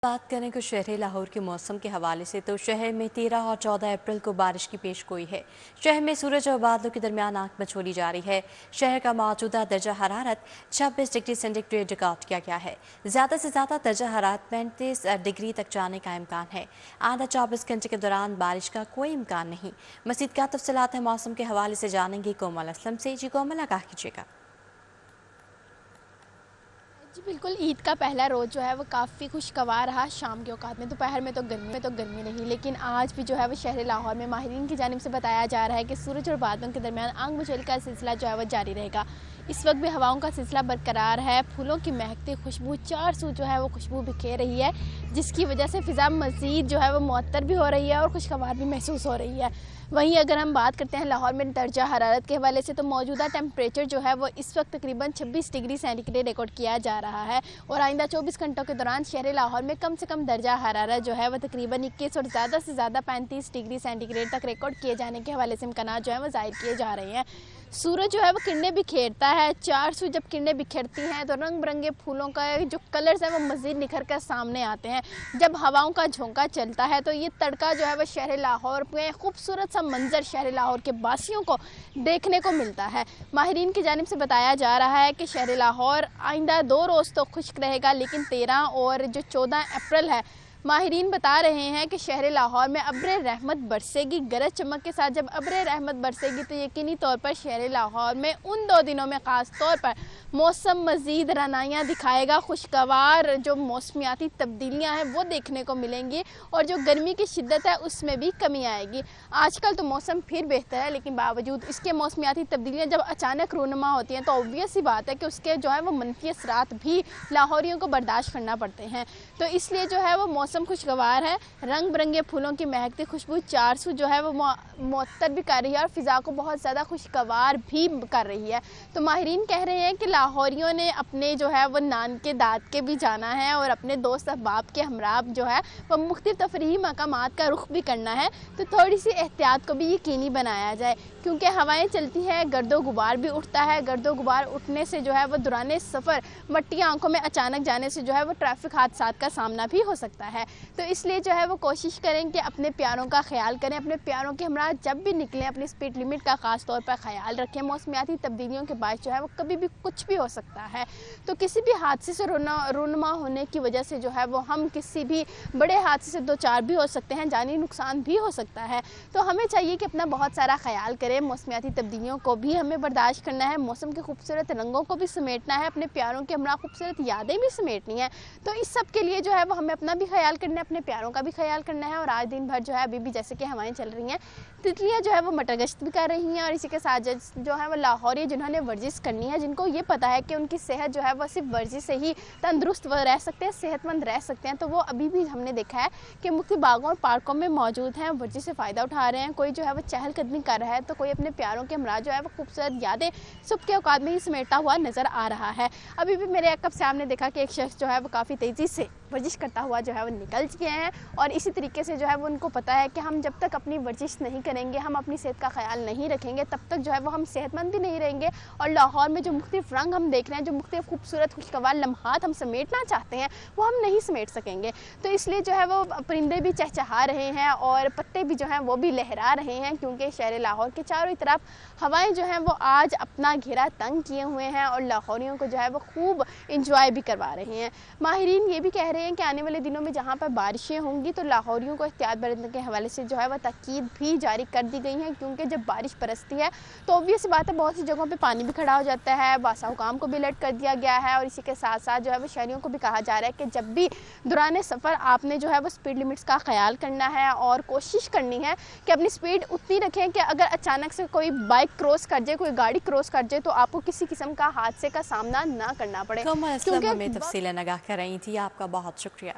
बात करें कुछ शहर लाहौर के मौसम के हवाले से तो शहर में 13 और 14 अप्रैल को बारिश की पेशगोई है। शहर में सूरज और बादलों के दरमियान आंख मचोली जारी है। शहर का मौजूदा दर्जा हरारत 26 डिग्री सेंटीग्रेड रिकॉर्ड किया गया है। ज़्यादा से ज़्यादा दर्जा हरारत 35 डिग्री तक जाने का इम्कान है। आधा 24 घंटे के दौरान बारिश का कोई इम्कान नहीं। मज़ीद क्या तफसीलात है मौसम के हवाले से जानेंगे कोमल असलम से। जी कोमल, आगाह कीजिएगा। जी बिल्कुल, ईद का पहला रोज़ जो है वो काफ़ी खुशगवार रहा। शाम के औकात में दोपहर में तो गर्मी नहीं, लेकिन आज भी जो है वो शहर लाहौर में माहिरीन की जानिब से बताया जा रहा है कि सूरज और बादलों के दरमियान आग बुझाई का सिलसिला जो है वो जारी रहेगा। इस वक्त भी हवाओं का सिलसिला बरकरार है। फूलों की महकती खुशबू चार सू जो है वो खुशबू बिखेर रही है, जिसकी वजह से फ़िज़ा मज़ीद जो है वो मुअत्तर भी हो रही है और खुशगवार भी महसूस हो रही है। वहीं अगर हम बात करते हैं लाहौर में दर्जा हरारत के हवाले से, तो मौजूदा टेम्परेचर जो है वो इस वक्त तकरीबन 26 डिग्री सेंटीग्रेड रिकॉर्ड किया जा रहा है और आइंदा 24 घंटों के दौरान शहर लाहौर में कम से कम दर्जा हरारत जो है वो तकरीबन 21 और ज़्यादा से ज़्यादा 35 डिग्री सेंटीग्रेड तक रिकॉर्ड किए जाने के हवाले से इम्कानात जो है वो जाहिर किए जा रहे हैं। सूरज जो है वो किरणें बिखेरता है। चार सू जब किरणें बिखरती हैं तो रंग बिरंगे फूलों का जो कलर्स हैं वो मज़ीद निखर कर सामने आते हैं। जब हवाओं का झोंका चलता है तो ये तड़का जो है वो शहर लाहौर में खूबसूरत सा मंजर शहर लाहौर के वासियों को देखने को मिलता है। माहिरीन की जानिब से बताया जा रहा है कि शहर लाहौर आइंदा 2 रोज़ तो खुश्क रहेगा, लेकिन 13 और जो 14 अप्रैल है, माहिरीन बता रहे हैं कि शहर लाहौर में अब्र रहमत बरसेगी। गरज चमक के साथ जब अब्र रहमत बरसेगी तो यकीनी तौर पर शहर लाहौर में उन 2 दिनों में ख़ास तौर पर मौसम मज़ीद रनाइयाँ दिखाएगा। खुशगवार जो मौसमियाती तब्दीलियाँ हैं वो देखने को मिलेंगी और जो गर्मी की शिद्दत है उसमें भी कमी आएगी। आजकल तो मौसम फिर बेहतर है, लेकिन बावजूद इसके मौसमियाती तब्दीलियाँ जब अचानक रूनुमा होती हैं तो ऑब्वियस सी बात है कि उसके जो है वो मनफी असरात भी लाहौरियों को बर्दाश्त करना पड़ते हैं। तो इसलिए जो है वो मौसम खुशगवार है। रंग बिरंगे फूलों की महकती खुशबू चार सू जो है वो मुअत्तर भी कर रही है और फ़िज़ा को बहुत ज़्यादा खुशगवार भी कर रही है। तो माहिरीन कह रहे हैं कि लाहौरियों ने अपने जो है वो नान के दाद के भी जाना है और अपने दोस्त अहबाब के हमराह जो है वो मुख्तलिफ तफरीही मकामात का रुख भी करना है। तो थोड़ी सी एहतियात को भी यकीनी बनाया जाए, क्योंकि हवाएं चलती हैं, गर्दो गुबार भी उठता है। गर्दो गुबार उठने से जो है वो दौरान सफ़र मट्टी आंखों में अचानक जाने से जो है वो ट्रैफिक हादसात का सामना भी हो सकता है। तो इसलिए जो है वो कोशिश करें कि अपने प्यारों का ख्याल करें। अपने प्यारों के हमरा जब भी निकलें अपनी स्पीड लिमिट का ख़ास तौर पर ख्याल रखें। मौसमियाती तब्दीलियों के बाद जो है वो कभी भी कुछ भी हो सकता है। तो किसी भी हादसे से रूनुमा होने की वजह से जो है वो हम किसी भी बड़े हादसे से दो चार भी हो सकते हैं, जानी नुकसान भी हो सकता है। तो हमें चाहिए कि अपना बहुत सारा ख्याल करें। मौसमियाती तब्दीलियों को भी हमें बर्दाश्त करना है, मौसम के खूबसूरत रंगों को भी समेटना है, अपने प्यारों के हमरा खूबसूरत यादें भी समेटनी है। तो इस सब के लिए जो है वो हमें अपना भी ख्याल करना है, अपने प्यारों का भी ख्याल करना है। और आज दिन भर जो है अभी भी जैसे कि हवाएं चल रही हैं, तितलियां जो है वो मटर गश्त भी कर रही हैं और इसी के साथ जो है वो लाहौरी जिन्होंने वर्जिश करनी है, जिनको ये पता है कि उनकी सेहत जो है वो सिर्फ वर्जिश से ही तंदुरुस्त रह सकते हैं, सेहतमंद रह सकते हैं, तो वो अभी भी हमने देखा है कि मुख्तलिफ बागों और पार्कों में मौजूद हैं, वर्जिश से फ़ायदा उठा रहे हैं। कोई जो है वो चहलकदमी कर रहा है तो कोई अपने प्यारों के हमरा जो है वो खूबसूरत यादें सुबह के औकात में ही समेटता हुआ नज़र आ रहा है। अभी भी मेरे अकब से हमने देखा कि एक शख्स जो है वो काफ़ी तेज़ी से वर्जिश करता हुआ जो है वो निकल चुके हैं और इसी तरीके से जो है वो उनको पता है कि हम जब तक अपनी वर्जिश नहीं करेंगे, हम अपनी सेहत का ख्याल नहीं रखेंगे, तब तक जो है वो हम सेहतमंद भी नहीं रहेंगे। और लाहौर में जो मुख्तलिफ रंग हम देख रहे हैं, जो मुख्तलिफ खूबसूरत खुशगवार लम्हात हम समेटना चाहते हैं, वो हम नहीं समेट सकेंगे। तो इसलिए जो है वो परिंदे भी चहचहा रहे हैं और पत्ते भी जो हैं वो भी लहरा रहे हैं, क्योंकि शहर लाहौर के चारों तरफ हवाएँ जो हैं वो आज अपना घेरा तंग किए हुए हैं और लाहौरियों को जो है वो खूब इंजॉय भी करवा रहे हैं। माहिरीन ये भी कह रहे हैं कि आने वाले दिनों में जहाँ पर बारिशें होंगी तो लाहौरियों को एहतियात बरतने के हवाले से जो है वह ताकीद भी जारी कर दी गई है, क्योंकि जब बारिश बरसती है तो ऑब्वियस बात है बहुत सी जगहों पे पानी भी खड़ा हो जाता है। बासा हुकाम को भी अलर्ट कर दिया गया है और इसी के साथ साथ जो है वो शहरियों को भी कहा जा रहा है कि जब भी दौरान सफ़र आपने जो है वो स्पीड लिमिट्स का ख्याल करना है और कोशिश करनी है कि अपनी स्पीड उतनी रखें कि अगर अचानक से कोई बाइक क्रॉस कर जाए, कोई गाड़ी क्रॉस कर जाए तो आपको किसी किस्म का हादसे का सामना ना करना पड़े। कोमल असलम हमें तफसीलन आगाह कर रही थी, आपका बहुत शुक्रिया।